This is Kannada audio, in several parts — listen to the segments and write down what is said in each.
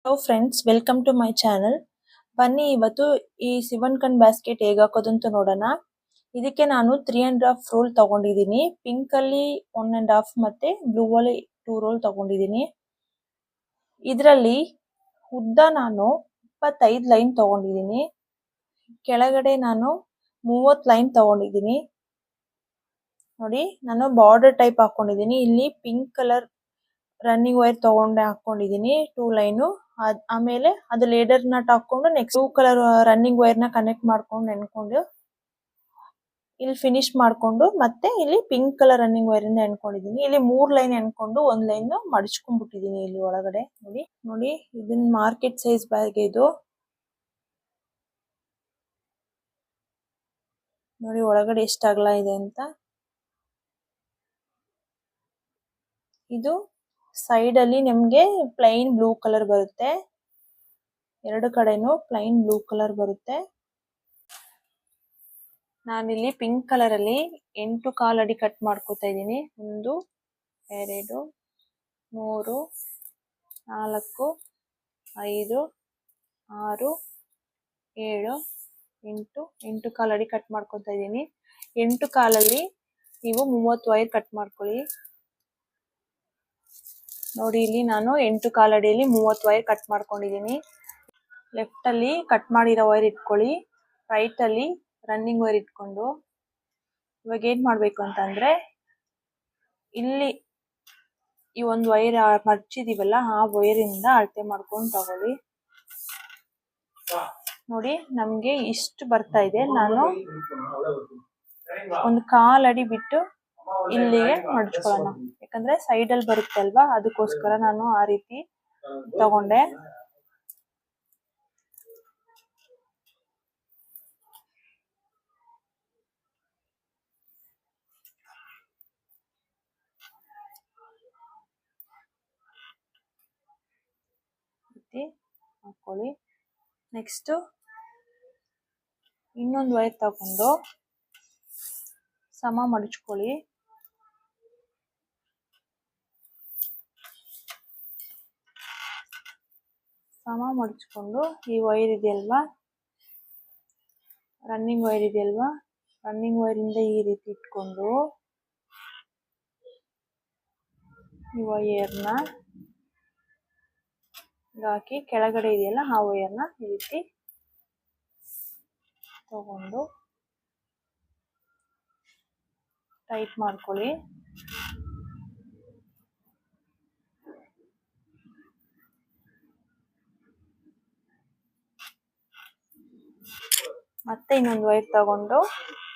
Hello friends, welcome to my channel. ಬನ್ನಿ ಇವತ್ತು ಈ ಸಿವನ್ಕನ್ ಬ್ಯಾಸ್ಕೆಟ್ ಹೇಗೆ ಹಾಕೋದು ಅಂತ ನೋಡೋಣ. ಇದಕ್ಕೆ ನಾನು 3.5 ರೋಲ್ ತಗೊಂಡಿದ್ದೀನಿ. ಪಿಂಕ್ ಅಲ್ಲಿ 1.5 ಮತ್ತೆ ಬ್ಲೂ ಅಲ್ಲಿ 2 ರೋಲ್ ತಗೊಂಡಿದ್ದೀನಿ. ಇದರಲ್ಲಿ ಉದ್ದ ನಾನು 25 ಲೈನ್ ತಗೊಂಡಿದ್ದೀನಿ. ಕೆಳಗಡೆ ನಾನು 30 ಲೈನ್ ತಗೊಂಡಿದ್ದೀನಿ. ನೋಡಿ, ನಾನು ಬಾರ್ಡರ್ ಟೈಪ್ ಹಾಕೊಂಡಿದ್ದೀನಿ. ಇಲ್ಲಿ ಪಿಂಕ್ ಕಲರ್ ರನ್ನಿಂಗ್ ವೈರ್ ತಗೊಂಡೆ ಹಾಕೊಂಡಿದ್ದೀನಿ 2 ಲೈನು. ಆಮೇಲೆ ಅದು ಲೇಡರ್ ನಟ್ ಹಾಕೊಂಡು next blue colour running wire ನ ಕನೆಕ್ಟ್ ಮಾಡ್ಕೊಂಡು ಎಣ್ಕೊಂಡು ಇಲ್ಲಿ ಫಿನಿಶ್ ಮಾಡ್ಕೊಂಡು ಮತ್ತೆ ಇಲ್ಲಿ ಪಿಂಕ್ ಕಲರ್ ರನ್ನಿಂಗ್ ವೈರ್ ಇಂದ ಎಣ್ಕೊಂಡಿದ್ದೀನಿ. ಇಲ್ಲಿ 3 ಲೈನ್ ಎಣ್ಕೊಂಡು 1 ಲೈನ್ ಮಡಚ್ಕೊಂಡ್ಬಿಟ್ಟಿದ್ದೀನಿ ಇಲ್ಲಿ ಒಳಗಡೆ. ನೋಡಿ ಇದನ್ನ ಮಾರ್ಕೆಟ್ ಸೈಜ್ ಬ್ಯಾಗ್ ಇದು. ನೋಡಿ ಒಳಗಡೆ ಎಷ್ಟು ಅಗಲ ಇದೆ ಅಂತ. ಇದು ಸೈಡ್ ಅಲ್ಲಿ ನಿಮ್ಗೆ ಪ್ಲೈನ್ ಬ್ಲೂ ಕಲರ್ ಬರುತ್ತೆ. ಎರಡು ಕಡೆನೂ ಪ್ಲೈನ್ ಬ್ಲೂ ಕಲರ್ ಬರುತ್ತೆ. ನಾನಿಲ್ಲಿ ಪಿಂಕ್ ಕಲರ್ ಅಲ್ಲಿ 8 ಅಡಿ ಕಟ್ ಮಾಡ್ಕೊತಾ ಇದ್ದೀನಿ. 1 2 3 4 5 6 7 8 ಅಡಿ ಕಟ್ ಮಾಡ್ಕೊತಾ ಇದ್ದೀನಿ. 8 ಅಲ್ಲಿ ನೀವು 30 ವೈರ್ ಕಟ್ ಮಾಡ್ಕೊಳ್ಳಿ. ನೋಡಿ ಇಲ್ಲಿ ನಾನು 8 ಅಡಿಯಲ್ಲಿ 30 ವೈರ್ ಕಟ್ ಮಾಡ್ಕೊಂಡಿದ್ದೀನಿ. ಲೆಫ್ಟ್ ಅಲ್ಲಿ ಕಟ್ ಮಾಡಿರೋ ವೈರ್ ಇಟ್ಕೊಳ್ಳಿ. ರೈಟ್ ಅಲ್ಲಿ ರನ್ನಿಂಗ್ ವೈರ್ ಇಟ್ಕೊಂಡು ಇವಾಗ ಏನ್ ಮಾಡ್ಬೇಕು ಅಂತಂದ್ರೆ ಇಲ್ಲಿ ಈ ಒಂದು ವೈರ್ ಮರ್ಚಿದೀವಲ್ಲ ಆ ವೈರ್ ಇಂದ ಅಳತೆ ಮಾಡ್ಕೊಂಡು ತಗೊಳ್ಳಿ. ನೋಡಿ ನಮ್ಗೆ ಇಷ್ಟು ಬರ್ತಾ ಇದೆ. ನಾನು 1/4 ಅಡಿ ಬಿಟ್ಟು ಇಲ್ಲಿಗೆ ಮಡ್ಚ್ಕೊಳ್ಳೋಣ. ಯಾಕಂದ್ರೆ ಸೈಡ್ ಅಲ್ಲಿ ಬರುತ್ತೆ ಅಲ್ವಾ, ಅದಕ್ಕೋಸ್ಕರ ನಾನು ಆ ರೀತಿ ತಗೊಂಡೆ. ಹಾಕೊಳ್ಳಿ. ನೆಕ್ಸ್ಟ್ ಇನ್ನೊಂದು ವೈರ್ ತಗೊಂಡು ಸಮ ಮಡಚ್ಕೊಳ್ಳಿ. ಸಮ ಮಡಚ್ಕೊಂಡು ಈ ವೈರ್ ಇದೆಯಲ್ವಾ, ರನ್ನಿಂಗ್ ವೈರ್ ಇದೆಯಲ್ವಾ, ರನ್ನಿಂಗ್ ವೈರ್ ಇಂದ ಈ ರೀತಿ ಇಟ್ಕೊಂಡು ಈ ವೈರ್ನ ಹಾಕಿ ಕೆಳಗಡೆ ಇದೆಯಲ್ಲ ಆ ವೈರ್ನ ಈ ರೀತಿ ತಗೊಂಡು ಟೈಟ್ ಮಾಡ್ಕೊಳ್ಳಿ. ಮತ್ತೆ ಇನ್ನೊಂದು ವೈರ್ ತಗೊಂಡು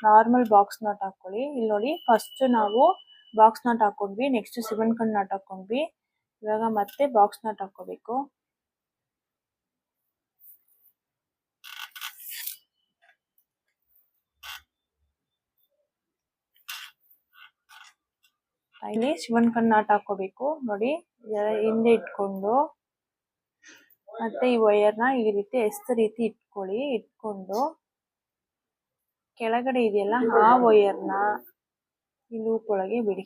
ನಾರ್ಮಲ್ ಬಾಕ್ಸ್ ನಾಟ್ ಹಾಕೊಳ್ಳಿ. ಇಲ್ಲಿ ನೋಡಿ, ಫಸ್ಟ್ ನಾವು ಬಾಕ್ಸ್ ನಾಟ್ ಹಾಕೊಂಡ್ವಿ, ನೆಕ್ಸ್ಟ್ ಸಿವನ್ಕನ್ ನಾಟ್ ಹಾಕೊಂಡ್ವಿ. ಇವಾಗ ಮತ್ತೆ ಬಾಕ್ಸ್ ನಾಟ್ ಹಾಕೋಬೇಕು. ಇಲ್ಲಿ ಸಿವನ್ಕನ್ ನಾಟ್ ಹಾಕೋಬೇಕು. ನೋಡಿ, ಹಿಂದೆ ಇಟ್ಕೊಂಡು ಮತ್ತೆ ಈ ವೈರ್ನ ಈ ರೀತಿ ರೀತಿ ಇಟ್ಕೊಳ್ಳಿ. ಇಟ್ಕೊಂಡು ಕೆಳಗಡೆ ಇದೆಯಲ್ಲ ಆ ವೈರ್ನ ಈ ಲೂಪ್ ಒಳಗೆ ಬಿಡಿ.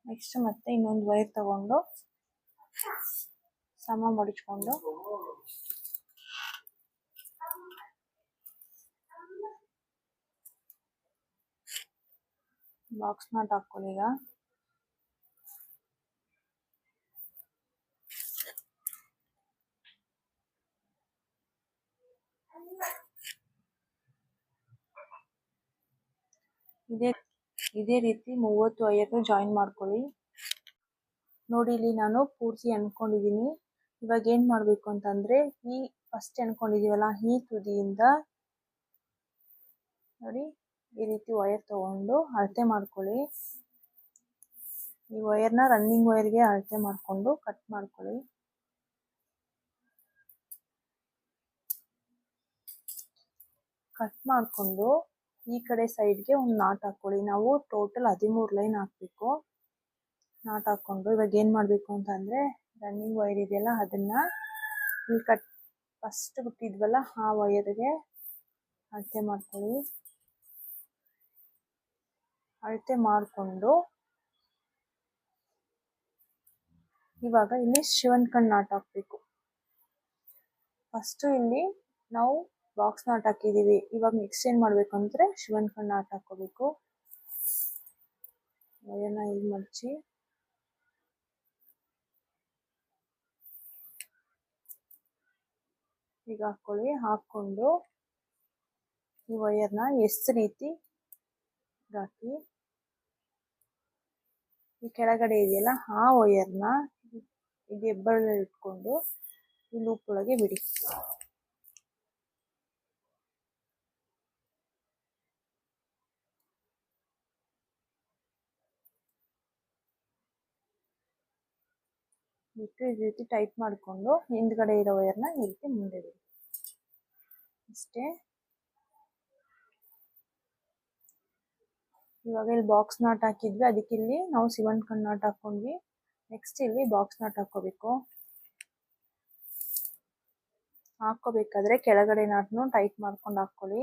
ನೆಕ್ಸ್ಟ್ ಮತ್ತೆ ಇನ್ನೊಂದು ವೈರ್ ತಗೊಂಡು ಸಮ ಮಡಚ್ಕೊಂಡು ಬಾಕ್ಸ್ ನಾಟ್ ಹಾಕೊಳ್ಳಿ. ಈಗ ಇದೇ ರೀತಿ 30 ವೈರ್ ಜಾಯಿನ್ ಮಾಡ್ಕೊಳ್ಳಿ. ನೋಡಿ ಇಲ್ಲಿ ನಾನು ಪೂರ್ತಿ ಅನ್ಕೊಂಡಿದೀನಿ. ಇವಾಗ ಏನ್ ಮಾಡ್ಬೇಕು ಅಂತಂದ್ರೆ ಈ ಫಸ್ಟ್ ಅನ್ಕೊಂಡಿದೀವಲ್ಲ ಈ ತುದಿಯಿಂದ ನೋಡಿ ಈ ರೀತಿ ವೈರ್ ತಗೊಂಡು ಅಳತೆ ಮಾಡ್ಕೊಳ್ಳಿ. ಈ ವೈರ್ನ ರನ್ನಿಂಗ್ ವೈರ್ಗೆ ಅಳತೆ ಮಾಡ್ಕೊಂಡು ಕಟ್ ಮಾಡ್ಕೊಳ್ಳಿ. ಕಟ್ ಮಾಡಿಕೊಂಡು ಈ ಕಡೆ ಸೈಡ್ಗೆ ಒಂದು ನಾಟ್ ಹಾಕ್ಕೊಳ್ಳಿ. ನಾವು ಟೋಟಲ್ 13 ಲೈನ್ ಹಾಕಬೇಕು. ನಾಟ್ ಹಾಕ್ಕೊಂಡು ಇವಾಗ ಏನು ಮಾಡಬೇಕು ಅಂತಂದರೆ ರನ್ನಿಂಗ್ ವೈರ್ ಇದೆಯಲ್ಲ ಅದನ್ನು ಇಲ್ಲಿ ಫಸ್ಟ್ ಬಿಟ್ಟಿದ್ವಲ್ಲ ಆ ವೈರ್ಗೆ ಅಳತೆ ಮಾಡ್ಕೊಳ್ಳಿ. ಅಳತೆ ಮಾಡಿಕೊಂಡು ಇವಾಗ ಇಲ್ಲಿ ಶಿವನ್ ಕಣ್ ನಾಟ್ ಹಾಕಬೇಕು. ಫಸ್ಟು ಇಲ್ಲಿ ನಾವು ಬಾಕ್ಸ್ ನಾಟ್ ಹಾಕಿದ್ದೀವಿ. ಇವಾಗ ನೆಕ್ಸ್ಟ್ ಏನು ಮಾಡಬೇಕು ಅಂದರೆ ಶಿವನ್ ಕಣ್ ನಾಟ್ ಹಾಕೋಬೇಕು. ವೈರ್ನ ಈಗ ಮಡಚಿ ಈಗ ಹಾಕ್ಕೊಳ್ಳಿ. ಹಾಕ್ಕೊಂಡು ಈ ವೈರ್ನ ರೀತಿ ಹಾಕಿ ಈ ಕೆಳಗಡೆ ಇದೆಯಲ್ಲ ಆ ವೈರ್ನ ಇದು ಹೆಬ್ಬೆರಳಲ್ಲಿ ಇಟ್ಕೊಂಡು ಈ ಲೂಪ್ ಒಳಗೆ ಬಿಡಿ. ಬಿಟ್ಟು ಈ ರೀತಿ ಟೈಟ್ ಮಾಡಿಕೊಂಡು ಹಿಂದ್ಗಡೆ ಇರೋ ವೈರ್ನ ಈ ರೀತಿ ಮುಂದೆ ಬಿಡಿ. ಅಷ್ಟೇ. ಇವಾಗ ಇಲ್ಲಿ ಬಾಕ್ಸ್ ನಾಟ್ ಹಾಕಿದ್ವಿ, ಅದಕ್ಕೆ ಇಲ್ಲಿ ನಾವು ಶಿವನ್ ಕಣ್ ನಾಟ್ ಹಾಕೊಂಡ್ವಿ. ನೆಕ್ಸ್ಟ್ ಇಲ್ಲಿ ಬಾಕ್ಸ್ ನಾಟ್ ಹಾಕೋಬೇಕು. ಹಾಕೋಬೇಕಾದ್ರೆ ಕೆಳಗಡೆ ನಾಟ್ನು ಟೈಟ್ ಮಾಡ್ಕೊಂಡು ಹಾಕೊಳ್ಳಿ.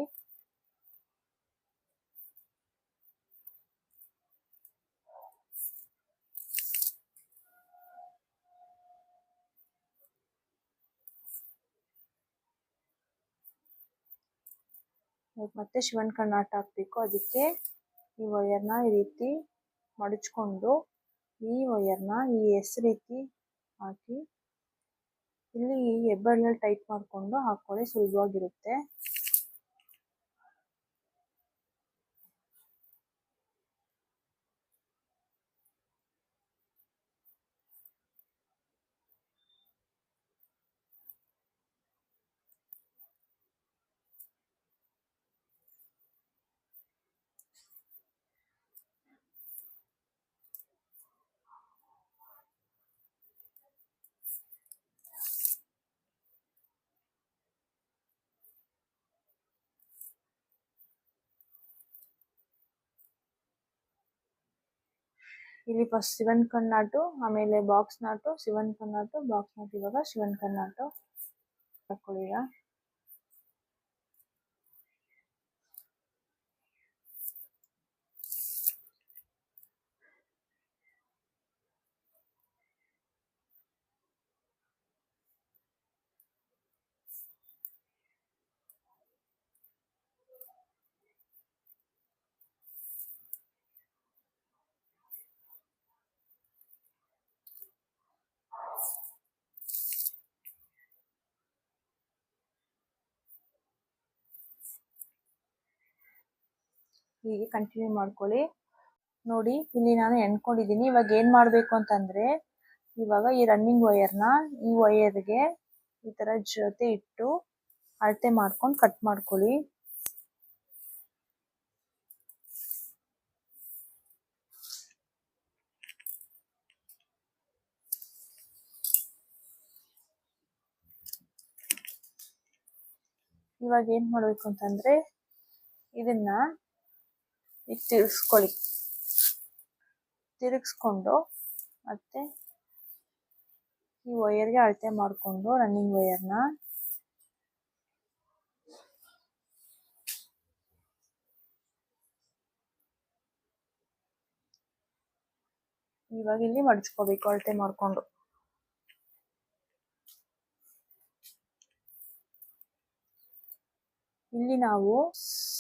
ಮತ್ತೆ ಶಿವನ್ ಕಣ್ ನಾಟ್ ಹಾಕಬೇಕು. ಅದಕ್ಕೆ ಈ ವೈರ್ನ ಈ ರೀತಿ ಮಡಚ್ಕೊಂಡು ಈ ವೈರ್ನ ಈ ರೀತಿ ಹಾಕಿ ಇಲ್ಲಿ ಹೆಬ್ಬೆರಳಲ್ಲಿ ಟೈಟ್ ಮಾಡಿಕೊಂಡು ಹಾಕೊಳ್ಳಿ, ಸುಲಭವಾಗಿರುತ್ತೆ. ಇಲ್ಲಿ ಫಸ್ಟ್ ಶಿವನ್ ಕಣ್ ನಾಟು, ಆಮೇಲೆ ಬಾಕ್ಸ್ ನಾಟು, ಶಿವನ್ ಕಣ್ ನಾಟು, ಬಾಕ್ಸ್ ನಾಟು, ಇವಾಗ ಶಿವನ್ ಕಣ್ ನಾಟು ಹಾಕೊಳ್ಳಿ. ಹೀಗೆ ಕಂಟಿನ್ಯೂ ಮಾಡ್ಕೊಳ್ಳಿ. ನೋಡಿ ಇಲ್ಲಿ ನಾನು ಎಣ್ಕೊಂಡಿದ್ದೀನಿ. ಇವಾಗ ಏನು ಮಾಡಬೇಕು ಅಂತಂದರೆ ಇವಾಗ ಈ ರನ್ನಿಂಗ್ ವೈರ್ನ ಈ ವೈರ್ಗೆ ಈ ಥರ ಜೊತೆ ಇಟ್ಟು ಅಳತೆ ಮಾಡ್ಕೊಂಡು ಕಟ್ ಮಾಡ್ಕೊಳ್ಳಿ. ಇವಾಗ ಏನು ಮಾಡಬೇಕು ಅಂತಂದರೆ ಇದನ್ನ ಈಗ ತಿರುಗಿಸ್ಕೊಳ್ಳಿ. ತಿರುಗಿಸ್ಕೊಂಡು ಮತ್ತೆ ಈ ವೈರ್ಗೆ ಅಳತೆ ಮಾಡಿಕೊಂಡು ರನ್ನಿಂಗ್ ವೈರ್ನ ಇವಾಗ ಇಲ್ಲಿ ಮಡಚ್ಕೋಬೇಕು ಅಳತೆ ಮಾಡಿಕೊಂಡು. ಇಲ್ಲಿ ನಾವು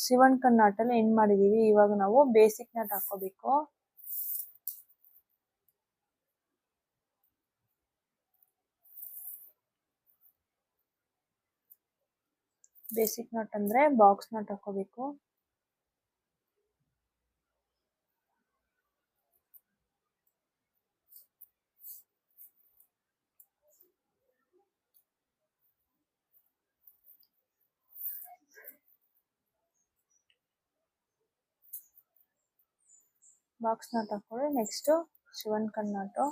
ಶಿವನ್ ಕಣ್ ನಾಟಲ್ಲಿ ಎಂಡ್ ಮಾಡಿದೀವಿ. ಇವಾಗ ನಾವು ಬೇಸಿಕ್ ನಾಟ್ ಹಾಕೋಬೇಕು. ಬೇಸಿಕ್ ನಾಟ್ ಅಂದ್ರೆ ಬಾಕ್ಸ್ ನಾಟ್ ಹಾಕೋಬೇಕು. ಬಾಕ್ಸ್ ನಾಟ್ ಹಾಕೊಳ್ಳಿ. ನೆಕ್ಸ್ಟ್ ಶಿವನ್ ಕಣ್ ನಾಟು.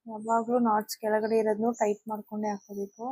ಯಾವಾಗ್ಲೂ ನಾಟ್ಸ್ ಕೆಳಗಡೆ ಇರೋದನ್ನು ಟೈಟ್ ಮಾಡ್ಕೊಂಡೇ ಹಾಕೋಬೇಕು.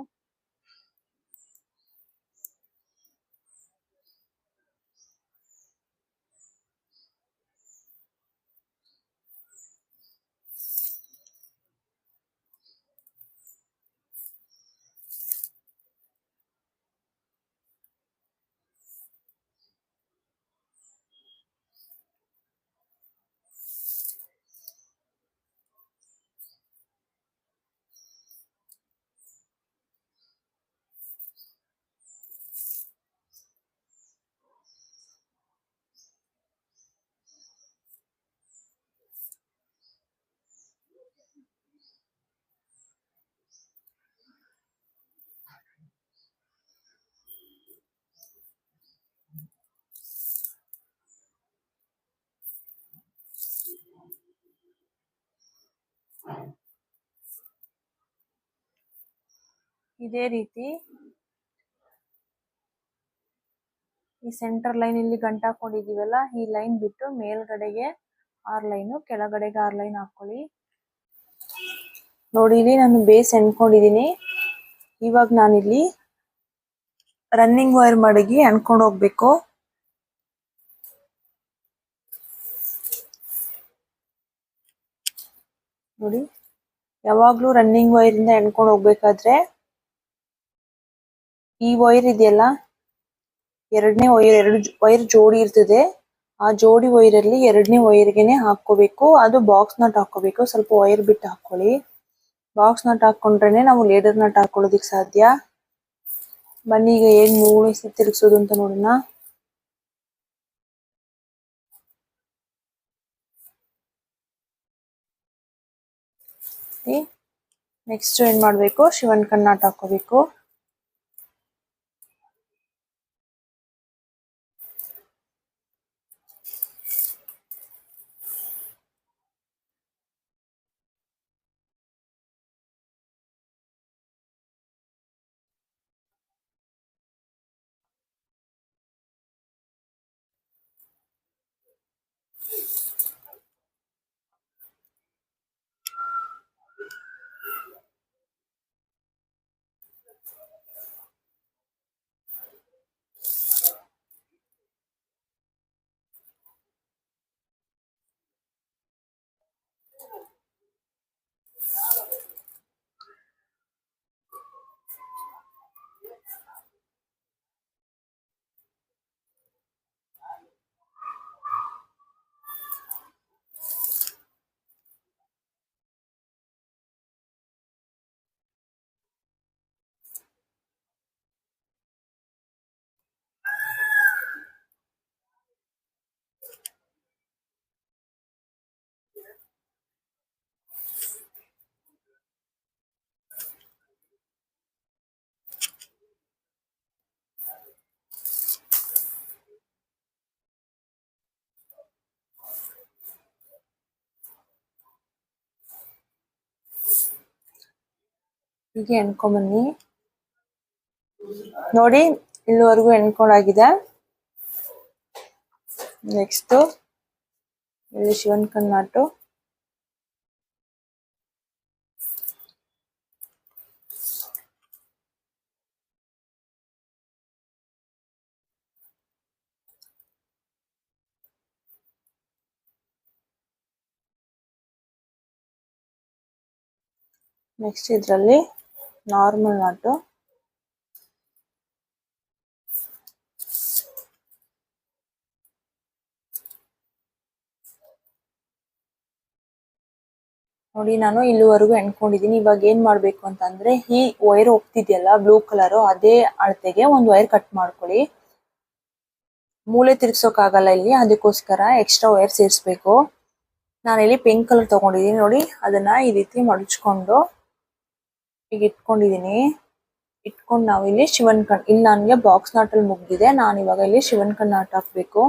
ಇದೇ ರೀತಿ ಈ ಸೆಂಟರ್ ಲೈನ್ ಇಲ್ಲಿ ಗಂಟು ಹಾಕೊಂಡಿದೀವಲ್ಲ, ಈ ಲೈನ್ ಬಿಟ್ಟು ಮೇಲ್ಗಡೆಗೆ 6 ಲೈನು, ಕೆಳಗಡೆಗೆ 6 ಲೈನ್ ಹಾಕೊಳ್ಳಿ. ನೋಡಿ ಇಲ್ಲಿ ನಾನು ಬೇಸ್ ಎಣ್ಕೊಂಡಿದೀನಿ. ಇವಾಗ ನಾನಿಲ್ಲಿ ರನ್ನಿಂಗ್ ವೈರ್ ಮಡಗಿ ಎಣ್ಕೊಂಡು ಹೋಗ್ಬೇಕು. ನೋಡಿ, ಯಾವಾಗ್ಲೂ ರನ್ನಿಂಗ್ ವೈರ್ ಇಂದ ಎಣ್ಕೊಂಡು ಹೋಗ್ಬೇಕಾದ್ರೆ ಈ ವೈರ್ ಇದೆಯಲ್ಲ, ಎರಡನೇ ವೈರ್, 2 ವೈರ್ ಜೋಡಿ ಇರ್ತದೆ. ಆ ಜೋಡಿ ವೈರ್ ಅಲ್ಲಿ 2ನೇ ವೈರ್ಗೆನೆ ಹಾಕೋಬೇಕು. ಅದು ಬಾಕ್ಸ್ ನಟ್ ಹಾಕೋಬೇಕು. ಸ್ವಲ್ಪ ವೈರ್ ಬಿಟ್ಟು ಹಾಕೊಳ್ಳಿ. ಬಾಕ್ಸ್ ನಟ್ ಹಾಕೊಂಡ್ರೇನೆ ನಾವು ಲೇಡರ್ ನಟ್ ಹಾಕೊಳ್ಳೋದಿಕ್ ಸಾಧ್ಯ. ಬನ್ನಿ ಈಗ ಹೇಗ್ ಮೂವಳಿಸಿ ತಿರ್ಗ್ಸೋದು ಅಂತ ನೋಡೋಣ. ನೆಕ್ಸ್ಟ್ ಏನ್ ಮಾಡ್ಬೇಕು, ಶಿವನ್ ಕಣ್ಣಾಟ್ ಹಾಕೋಬೇಕು. ಹೀಗೆ ಎಣ್ಕೊಂಬನ್ನಿ. ನೋಡಿ, ಇಲ್ಲಿವರೆಗೂ ಎಣ್ಕೊಂಡಾಗಿದೆ. ನೆಕ್ಸ್ಟ್ ಇಲ್ಲಿ ಶಿವನ್ ಕಣ್ಣಾಟು. ನೆಕ್ಸ್ಟ್ ಇದ್ರಲ್ಲಿ ನಾರ್ಮಲ್ ನಾಟು. ನೋಡಿ, ನಾನು ಇಲ್ಲಿವರೆಗೂ ಎಣ್ಕೊಂಡಿದೀನಿ. ಇವಾಗ ಏನ್ ಮಾಡ್ಬೇಕು ಅಂತಂದ್ರೆ, ಈ ವೈರ್ ಹೋಗ್ತಿದ್ಯಲ್ಲ ಬ್ಲೂ ಕಲರ್, ಅದೇ ಅಳತೆಗೆ ಒಂದು ವೈರ್ ಕಟ್ ಮಾಡ್ಕೊಳ್ಳಿ. ಮೂಲೆ ತಿರ್ಗ್ಸೋಕ್ ಆಗಲ್ಲ ಇಲ್ಲಿ, ಅದಕ್ಕೋಸ್ಕರ ಎಕ್ಸ್ಟ್ರಾ ವೈರ್ ಸೇರಿಸ್ಬೇಕು. ನಾನಿಲ್ಲಿ ಪಿಂಕ್ ಕಲರ್ ತಗೊಂಡಿದೀನಿ. ನೋಡಿ, ಅದನ್ನ ಈ ರೀತಿ ಮಡಚ್ಕೊಂಡು ಈಗ ಇಟ್ಕೊಂಡಿದೀನಿ. ಇಟ್ಕೊಂಡು ನಾವು ಇಲ್ಲಿ ಶಿವನ್ ಕಣ್, ಇಲ್ಲಿ ನನ್ಗೆ ಬಾಕ್ಸ್ ನಾಟ್ ಅಲ್ಲಿ ಮುಗ್ದಿದೆ. ನಾನು ಇವಾಗ ಇಲ್ಲಿ ಶಿವನ್ ಕಣ್ ನಾಟ್ ಹಾಕ್ಬೇಕು.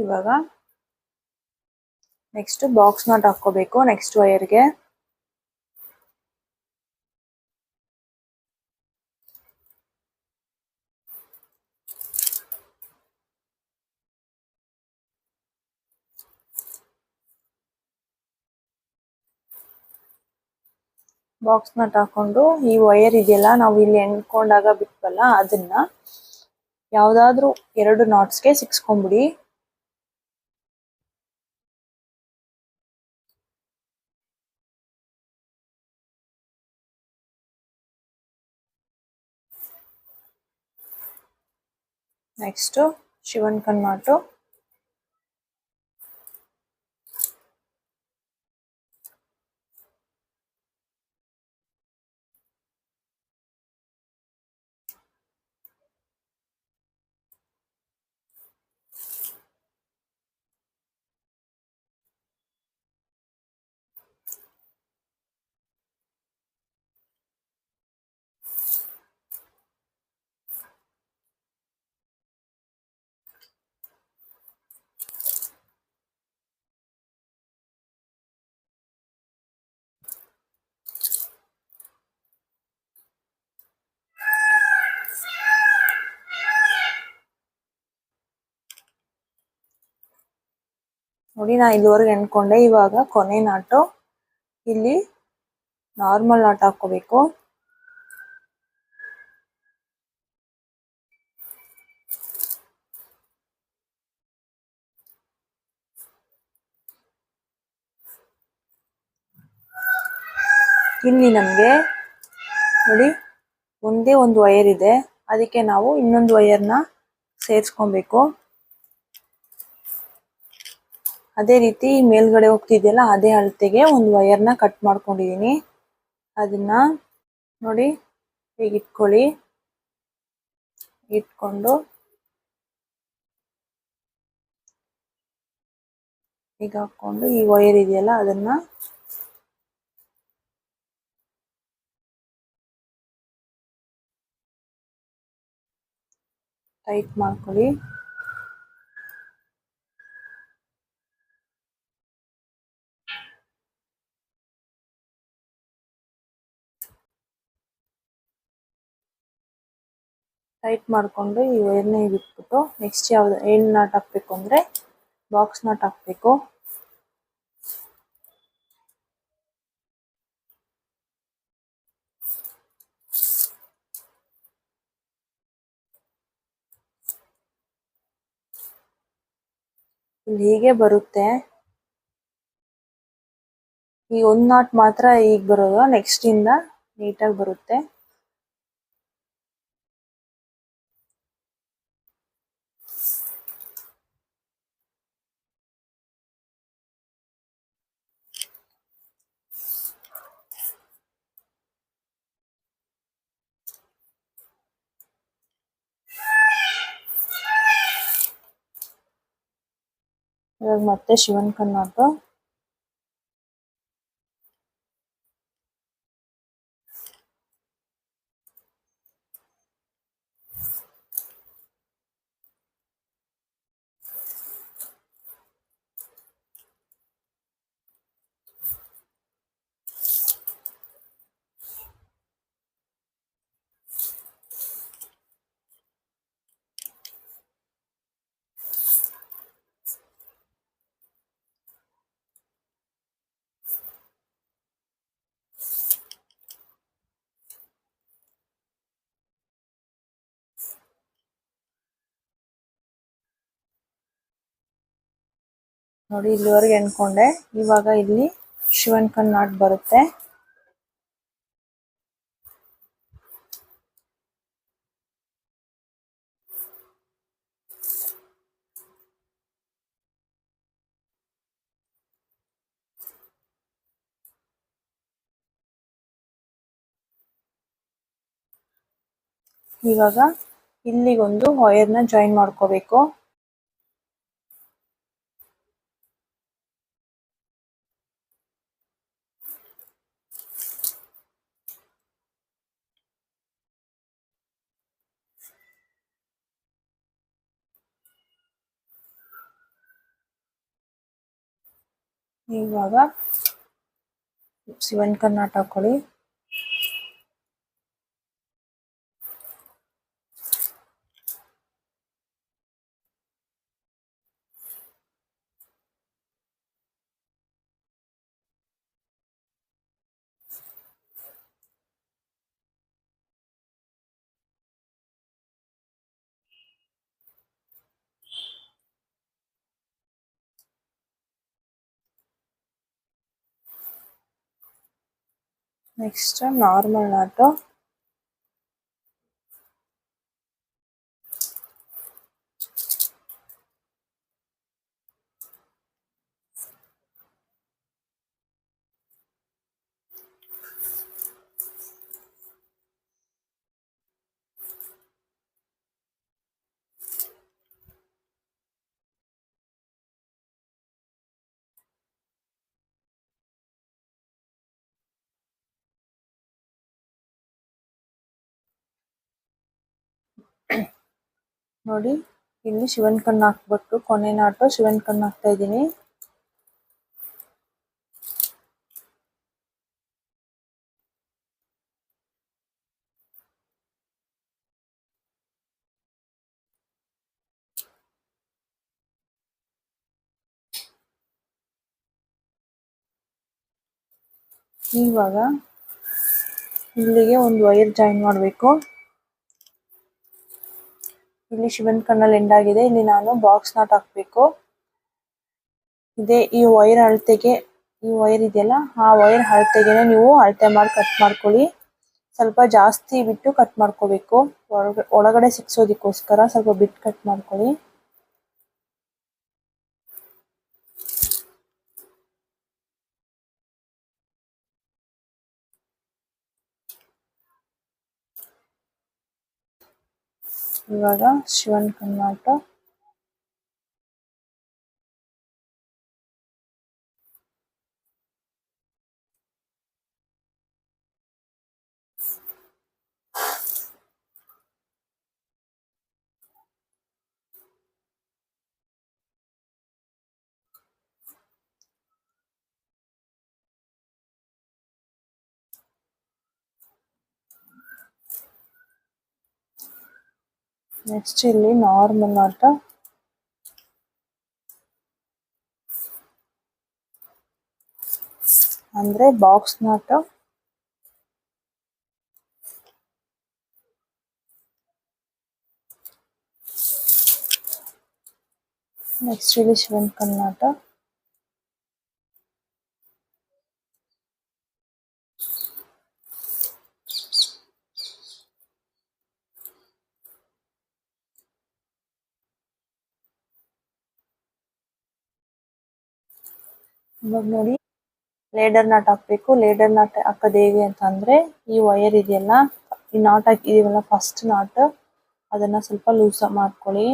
ಇವಾಗ ನೆಕ್ಸ್ಟ್ ಬಾಕ್ಸ್ ನಾಟ್ ಹಾಕೋಬೇಕು ನೆಕ್ಸ್ಟ್ ವೈರ್ಗೆ. ಬಾಕ್ಸ್ ನಟ್ ಹಾಕೊಂಡು ಈ ವೈರ್ ಇದೆಯಲ್ಲ ನಾವು ಇಲ್ಲಿ ಎಣ್ಕೊಂಡಾಗ ಬಿಟ್ವಲ್ಲ ಅದನ್ನ ಯಾವ್ದಾದ್ರು 2 ನಾಟ್ಸ್ಗೆ ಸಿಕ್ಸ್ಕೊಂಡ್ಬಿಡಿ. ನೆಕ್ಸ್ಟ್ ಶಿವನ್ಕನ್ ನಾಟು, ನೋಡಿ ನಾ ಇಲ್ಲಿವರೆಗೆ ಎಣ್ಕೊಂಡೆ. ಇವಾಗ ಕೊನೆ ನಾಟು ಇಲ್ಲಿ ನಾರ್ಮಲ್ ನಾಟ್ ಹಾಕೋಬೇಕು. ಇಲ್ಲಿ ನಮಗೆ ನೋಡಿ ಒಂದೇ ಒಂದು ವೈರ್ ಇದೆ, ಅದಕ್ಕೆ ನಾವು ಇನ್ನೊಂದು ವೈರ್ನ ಸೇರಿಸ್ಕೊಬೇಕು. ಅದೇ ರೀತಿ ಮೇಲ್ಗಡೆ ಹೋಗ್ತಿದೆಯಲ್ಲ ಅದೇ ಅಳತೆಗೆ ಒಂದು ವೈರ್ನ ಕಟ್ ಮಾಡ್ಕೊಂಡಿದೀನಿ. ಅದನ್ನ ನೋಡಿ ಹೀಗೆ ಇಟ್ಕೊಳ್ಳಿ. ಇಟ್ಕೊಂಡು ಈಗ ಹಾಕೊಂಡು ಈ ವೈರ್ ಇದೆಯಲ್ಲ ಅದನ್ನ ಟೈಟ್ ಮಾಡ್ಕೊಳ್ಳಿ. ಟೈಟ್ ಮಾಡಿಕೊಂಡು ಈ ವೈರ್ನ ಬಿಟ್ಬಿಟ್ಟು ನೆಕ್ಸ್ಟ್ ಯಾವ್ದು ಏನು ನಾಟ್ ಹಾಕ್ಬೇಕು ಅಂದರೆ ಬಾಕ್ಸ್ ನಾಟ್ ಹಾಕಬೇಕು. ಇಲ್ಲಿ ಹೀಗೆ ಬರುತ್ತೆ. ಈ ಒಂದು ನಾಟ್ ಮಾತ್ರ ಈಗ ಬರೋದು, ನೆಕ್ಸ್ಟ್ ಇಂದ ನೀಟಾಗಿ ಬರುತ್ತೆ. ಇವಾಗ ಮತ್ತೆ ಶಿವನ್ಕನ್ ನಾಟು, ನೋಡಿ ಇಲ್ಲಿವರೆಗೆ ಎಣ್ಕೊಂಡೆ. ಇವಾಗ ಇಲ್ಲಿ ಶಿವನ್ಕನ್ ನಾಟ್ ಬರುತ್ತೆ. ಇವಾಗ ಇಲ್ಲಿಗೊಂದು ವೈರ್ನ ಜಾಯಿನ್ ಮಾಡ್ಕೋಬೇಕು. ಇವಾಗ ಶಿವನ್ ಕರ್ನಾಟ ಹಾಕೊಳ್ಳಿ. Next normal knot. ನೋಡಿ ಇಲ್ಲಿ ಶಿವನ್ ಕಣ್ಣು ಹಾಕ್ಬಿಟ್ಟು ಕೊನೆ ನಾಟು ಶಿವನ್ ಕಣ್ಣು ಹಾಕ್ತಾ ಇದ್ದೀನಿ. ಇವಾಗ ಇಲ್ಲಿಗೆ ಒಂದು ವೈರ್ ಜಾಯಿನ್ ಮಾಡಬೇಕು. ಇಲ್ಲಿ ಶಿವನ್ ಕಣ್ಣಲ್ಲಿ ಎಂಡ್ ಆಗಿದೆ. ಇಲ್ಲಿ ನಾನು ಬಾಕ್ಸ್ ನಾಟ್ ಹಾಕ್ಬೇಕು. ಇದೇ ಈ ವೈರ್ ಅಳತೆಗೆ, ಈ ವೈರ್ ಇದೆಯಲ್ಲ ಆ ವೈರ್ ಅಳತೆಗೆನೆ ನೀವು ಅಳತೆ ಮಾಡಿ ಕಟ್ ಮಾಡ್ಕೊಳ್ಳಿ. ಸ್ವಲ್ಪ ಜಾಸ್ತಿ ಬಿಟ್ಟು ಕಟ್ ಮಾಡ್ಕೋಬೇಕು. ಒಳಗಡೆ ಸಿಕ್ಸೋದಕ್ಕೋಸ್ಕರ ಸ್ವಲ್ಪ ಬಿಟ್ಟು ಕಟ್ ಮಾಡ್ಕೊಳ್ಳಿ. ಇವಾಗ ಶಿವನ್ ಕಣ್ಣಾಟ ನೆಕ್ಸ್ಟ್ ಇಲ್ಲಿ ನಾರ್ಮಲ್ ನಾಟ. ಅಂದ್ರೆ ಬಾಕ್ಸ್ ನಾಟ. ನೆಕ್ಸ್ಟ್ ಇಲ್ಲಿ ಶಿವನ್ ಕಣ್ಣಾಟ. ಇವಾಗ ನೋಡಿ ಲೇಡರ್ ನಾಟ್ ಹಾಕ್ಬೇಕು. ಲೇಡರ್ ನಾಟ್ ಹಾಕೋದು ಹೇಗೆ ಅಂತಂದ್ರೆ ಈ ವೈರ್ ಇದೆಯಲ್ಲ, ಈ ನಾಟ್ ಹಾಕಿದೀವಲ್ಲ ಫಸ್ಟ್ ನಾಟ್, ಅದನ್ನ ಸ್ವಲ್ಪ ಲೂಸ್ ಮಾಡ್ಕೊಳ್ಳಿ.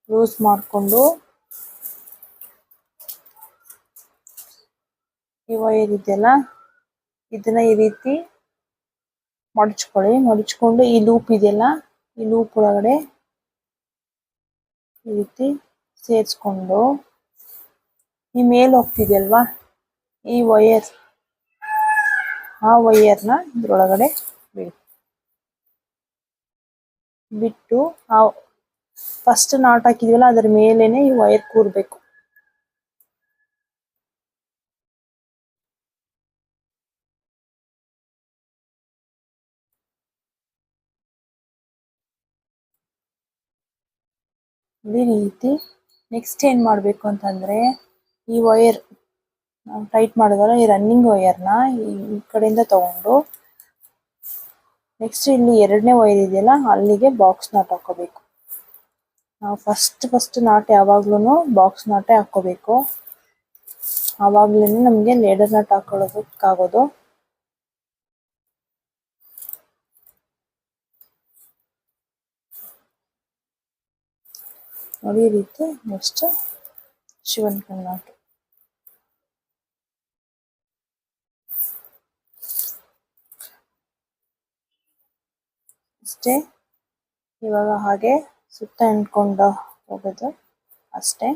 ಲೂಸ್ ಮಾಡಿಕೊಂಡು ಈ ವೈರ್ ಇದೆಯಲ್ಲ ಇದನ್ನ ಈ ರೀತಿ ಮಡಚ್ಕೊಳ್ಳಿ. ಮಡಚ್ಕೊಂಡು ಈ ಲೂಪ್ ಇದೆಯಲ್ಲ ಈ ಲೂಪ್ ಒಳಗಡೆ ಈ ರೀತಿ ಸೇರಿಸ್ಕೊಂಡು ಈ ಮೇಲೆ ಹೋಗ್ತಿದೆಯಲ್ವಾ ಈ ವೈರ್, ಆ ವೈರ್ನ ಇದ್ರೊಳಗಡೆ ಬಿಟ್ಟು ಆ ಫಸ್ಟ್ ನಾಟ್ ಹಾಕಿದ್ವಲ್ಲ ಅದ್ರ ಮೇಲೇನೆ ಈ ವೈರ್ ಕೂರ್ಬೇಕು. ಈ ರೀತಿ ನೆಕ್ಸ್ಟ್ ಏನ್ ಮಾಡ್ಬೇಕು ಅಂತಂದ್ರೆ ಈ ವೈರ್ ನಾವು ಟೈಟ್ ಮಾಡಿದ್ವಲ್ಲ ಈ ರನ್ನಿಂಗ್ ವೈರ್ನ ಈ ಕಡೆಯಿಂದ ತಗೊಂಡು ನೆಕ್ಸ್ಟ್ ಇಲ್ಲಿ ಎರಡನೇ ವೈರ್ ಇದೆಯಲ್ಲ ಅಲ್ಲಿಗೆ ಬಾಕ್ಸ್ ನಾಟ್ ಹಾಕೋಬೇಕು. ನಾವು ಫಸ್ಟ್ ನಾಟ್ ಯಾವಾಗ್ಲೂ ಬಾಕ್ಸ್ ನಾಟೇ ಹಾಕೋಬೇಕು. ಆವಾಗ್ಲೇ ನಮ್ಗೆ ಲೇಡರ್ ನಾಟ್ ಹಾಕೊಳ್ಳೋದಕ್ಕಾಗೋದು. ನೋಡಿ ಈ ರೀತಿ ನೆಕ್ಸ್ಟ್ ಶಿವನ್ ಕಣ್ಣಾಟ ಅಷ್ಟೇ. ಇವಾಗ ಹಾಗೆ ಸುತ್ತ ಎಣ್ಕೊಂಡು ಹೋಗೋದು ಅಷ್ಟೇ.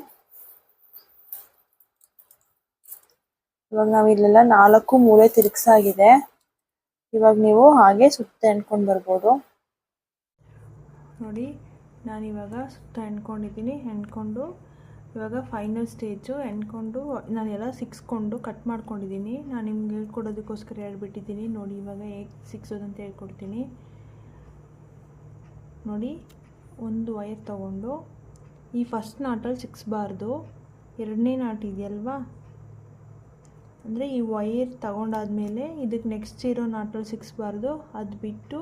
ಇವಾಗ ನಾವು ಇಲ್ಲೆಲ್ಲ 4 ಮೂಲೆ ತಿರುಗಿಸಾಗಿದೆ. ಇವಾಗ ನೀವು ಹಾಗೆ ಸುತ್ತ ಎಣ್ಕೊಂಡು ಬರ್ಬೋದು. ನೋಡಿ ನಾನಿವಾಗ ಸುತ್ತ ಎಣ್ಕೊಂಡಿದ್ದೀನಿ. ಎಣ್ಕೊಂಡು ಇವಾಗ ಫೈನಲ್ ಸ್ಟೇಜು ಎಣ್ಕೊಂಡು ನಾನೆಲ್ಲ ಸಿಕ್ಸ್ಕೊಂಡು ಕಟ್ ಮಾಡ್ಕೊಂಡಿದ್ದೀನಿ. ನಾನು ನಿಮ್ಗೆ ಹೇಳ್ಕೊಡೋದಕ್ಕೋಸ್ಕರ ಹೇಳ್ಬಿಟ್ಟಿದ್ದೀನಿ. ನೋಡಿ ಇವಾಗ ಹೇಗೆ ಸಿಕ್ಸೋದಂತ ಹೇಳ್ಕೊಡ್ತೀನಿ. ನೋಡಿ ಒಂದು ವೈರ್ ತಗೊಂಡು ಈ ಫಸ್ಟ್ ನಾಟಲ್ಲಿ ಸಿಕ್ಸ್ಬಾರ್ದು, ಎರಡನೇ ನಾಟ್ ಇದೆಯಲ್ವಾ, ಅಂದರೆ ಈ ವೈರ್ ತಗೊಂಡಾದ್ಮೇಲೆ ಇದಕ್ಕೆ ನೆಕ್ಸ್ಟ್ ಇರೋ ನಾಟಲ್ಲಿ ಸಿಕ್ಸ್ಬಾರ್ದು, ಅದು ಬಿಟ್ಟು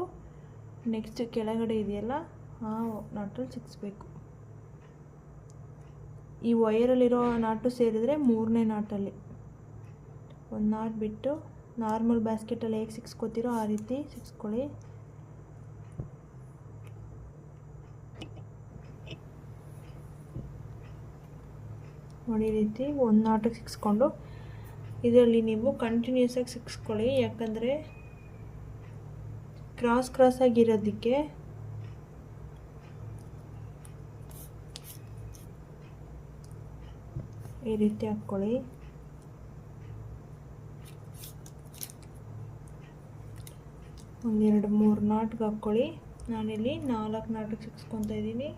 ನೆಕ್ಸ್ಟ್ ಕೆಳಗಡೆ ಇದೆಯಲ್ಲ ಆ ನಾಟಲ್ಲಿ ಸಿಕ್ಸ್ಬೇಕು. ಈ ವೈರಲ್ಲಿರೋ ನಾಟು ಸೇರಿದರೆ ಮೂರನೇ ನಾಟಲ್ಲಿ ಒಂದು ನಾಟ್ ಬಿಟ್ಟು ನಾರ್ಮಲ್ ಬ್ಯಾಸ್ಕೆಟಲ್ಲಿ ಹೇಗೆ ಸಿಕ್ಸ್ಕೋತೀರೋ ಆ ರೀತಿ ಸಿಕ್ಸ್ಕೊಳ್ಳಿ. ನೋಡಿ ಈ ರೀತಿ ಒಂದು ನಾಟಕ್ಕೆ ಸಿಕ್ಸ್ಕೊಂಡು ಇದರಲ್ಲಿ ನೀವು ಕಂಟಿನ್ಯೂಸ್ ಆಗಿ ಸಿಕ್ಸ್ಕೊಳ್ಳಿ. ಯಾಕಂದರೆ ಕ್ರಾಸ್ ಆಗಿರೋದಕ್ಕೆ ಈ ರೀತಿ ಹಾಕ್ಕೊಳ್ಳಿ. ಒಂದೆರಡು 3 ನಾಟ್ಗೆ ಹಾಕ್ಕೊಳ್ಳಿ. ನಾನಿಲ್ಲಿ 4 ನಾಟಕ್ಕೆ ಸಿಕ್ಸ್ಕೊತಾ ಇದ್ದೀನಿ.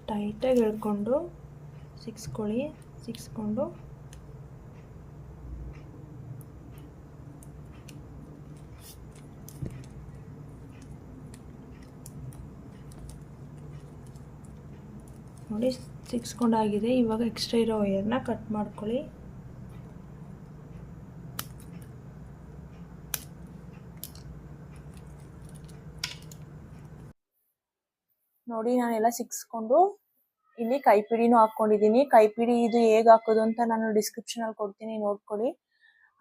ಟೈಟಾಗಿ ಎಳ್ಕೊಂಡು ಸಿಕ್ಸ್ಕೊಳ್ಳಿ. ಸಿಕ್ಸ್ಕೊಂಡು ನೋಡಿ ಸಿಕ್ಸ್ಕೊಂಡಾಗಿದೆ. ಇವಾಗ ಎಕ್ಸ್ಟ್ರಾ ಇರೋ ವೈರ್ನ ಕಟ್ ಮಾಡ್ಕೊಳ್ಳಿ. ನೋಡಿ ನಾನೆಲ್ಲ ಸಿಕ್ಸ್ಕೊಂಡು ಇಲ್ಲಿ ಕೈಪಿಡಿನೂ ಹಾಕ್ಕೊಂಡಿದ್ದೀನಿ. ಕೈಪಿಡಿ ಇದು ಹೇಗೆ ಹಾಕೋದು ಅಂತ ನಾನು ಡಿಸ್ಕ್ರಿಪ್ಷನಲ್ಲಿ ಕೊಡ್ತೀನಿ, ನೋಡ್ಕೊಳ್ಳಿ.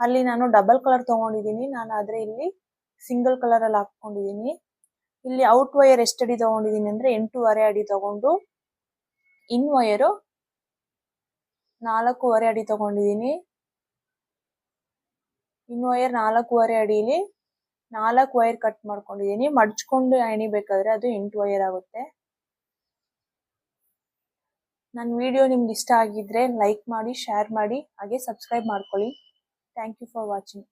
ಅಲ್ಲಿ ನಾನು ಡಬಲ್ ಕಲರ್ ತೊಗೊಂಡಿದ್ದೀನಿ. ನಾನು ಆದರೆ ಇಲ್ಲಿ ಸಿಂಗಲ್ ಕಲರಲ್ಲಿ ಹಾಕ್ಕೊಂಡಿದ್ದೀನಿ. ಇಲ್ಲಿ ಔಟ್ ವೈರ್ ಎಷ್ಟು ಅಡಿ ತೊಗೊಂಡಿದ್ದೀನಿ ಅಂದರೆ 8.5 ಅಡಿ ತೊಗೊಂಡು ಇನ್ ವೈರು 4.5 ಅಡಿ ತೊಗೊಂಡಿದ್ದೀನಿ. ಇನ್ ವೈರ್ 4.5 ಅಡಿಲಿ 4 ವೈರ್ ಕಟ್ ಮಾಡ್ಕೊಂಡಿದ್ದೀನಿ. ಮಡ್ಚ್ಕೊಂಡು ಎಣಿಬೇಕಾದ್ರೆ ಅದು 8 ವೈರ್ ಆಗುತ್ತೆ. ನನ್ನ ವಿಡಿಯೋ ನಿಮ್ಗೆ ಇಷ್ಟ ಆಗಿದ್ರೆ ಲೈಕ್ ಮಾಡಿ, ಶೇರ್ ಮಾಡಿ, ಹಾಗೆ ಸಬ್ಸ್ಕ್ರೈಬ್ ಮಾಡ್ಕೊಳ್ಳಿ. Thank you for watching.